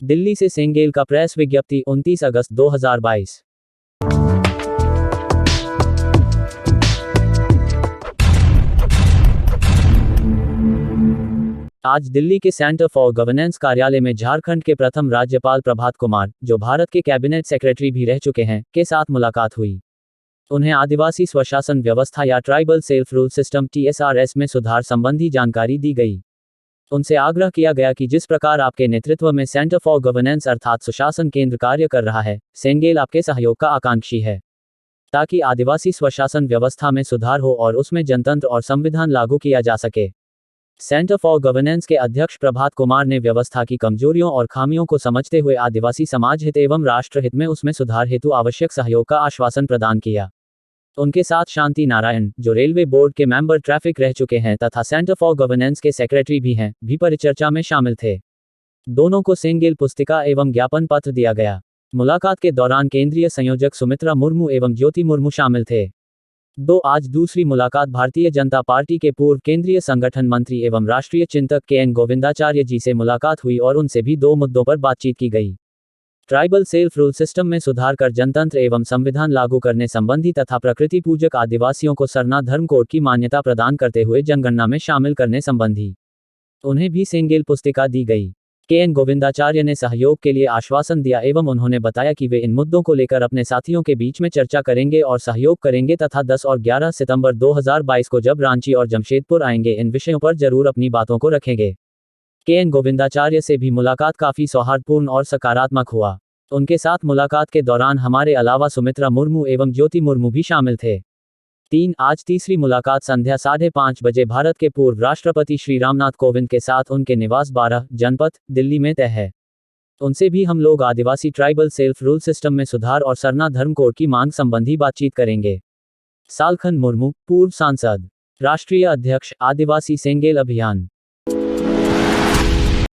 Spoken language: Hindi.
दिल्ली से सेंगेल का प्रेस विज्ञप्ति 29 अगस्त 2022। आज दिल्ली के सेंटर फॉर गवर्नेंस कार्यालय में झारखंड के प्रथम राज्यपाल प्रभात कुमार, जो भारत के कैबिनेट सेक्रेटरी भी रह चुके हैं, के साथ मुलाकात हुई। उन्हें आदिवासी स्वशासन व्यवस्था या tribal self rule system TSRS में सुधार संबंधी जानकारी दी गई। उनसे आग्रह किया गया कि जिस प्रकार आपके नेतृत्व में सेंटर फॉर गवर्नेंस अर्थात सुशासन केंद्र कार्य कर रहा है, सेंगेल आपके सहयोग का आकांक्षी है, ताकि आदिवासी स्वशासन व्यवस्था में सुधार हो और उसमें जनतंत्र और संविधान लागू किया जा सके। सेंटर फॉर गवर्नेंस के अध्यक्ष प्रभात कुमार ने व्यवस्था की कमजोरियों और खामियों को समझते हुए आदिवासी समाज हित एवं राष्ट्र हित में उसमें सुधार हेतु आवश्यक सहयोग का आश्वासन प्रदान किया। उनके साथ शांति नारायण, जो रेलवे बोर्ड के मेंबर ट्रैफिक रह चुके हैं तथा सेंटर फॉर गवर्नेंस के सेक्रेटरी भी हैं, भी परिचर्चा में शामिल थे। दोनों को सेंगेल पुस्तिका एवं ज्ञापन पत्र दिया गया। मुलाकात के दौरान केंद्रीय संयोजक सुमित्रा मुर्मू एवं ज्योति मुर्मू शामिल थे। आज दूसरी मुलाकात भारतीय जनता पार्टी के पूर्व केंद्रीय संगठन मंत्री एवं राष्ट्रीय चिंतक KN गोविंदाचार्य जी से मुलाकात हुई और उनसे भी 2 मुद्दों पर बातचीत की गई। ट्राइबल सेल्फ रूल सिस्टम में सुधार कर जनतंत्र एवं संविधान लागू करने संबंधी तथा प्रकृति पूजक आदिवासियों को सरना धर्म कोड की मान्यता प्रदान करते हुए जनगणना में शामिल करने संबंधी उन्हें भी सेंगेल पुस्तिका दी गई। KN गोविंदाचार्य ने सहयोग के लिए आश्वासन दिया एवं उन्होंने बताया कि वे इन मुद्दों को लेकर अपने साथियों के बीच में चर्चा करेंगे और सहयोग करेंगे तथा 10 और 11 सितंबर 2022 को जब रांची और जमशेदपुर आएंगे इन विषयों पर जरूर अपनी बातों को रखेंगे। KN गोविंदाचार्य से भी मुलाकात काफी सौहार्दपूर्ण और सकारात्मक हुआ। उनके साथ मुलाकात के दौरान हमारे अलावा सुमित्रा मुर्मू एवं ज्योति मुर्मू भी शामिल थे। आज तीसरी मुलाकात संध्या 5:30 बजे भारत के पूर्व राष्ट्रपति श्री रामनाथ कोविंद के साथ उनके निवास 12 जनपथ, दिल्ली में तय है। उनसे भी हम लोग आदिवासी ट्राइबल सेल्फ रूल सिस्टम में सुधार और सरना धर्म कोड की मांग संबंधी बातचीत करेंगे। सालखन मुर्मू, पूर्व सांसद, राष्ट्रीय अध्यक्ष, आदिवासी सेंगेल अभियान।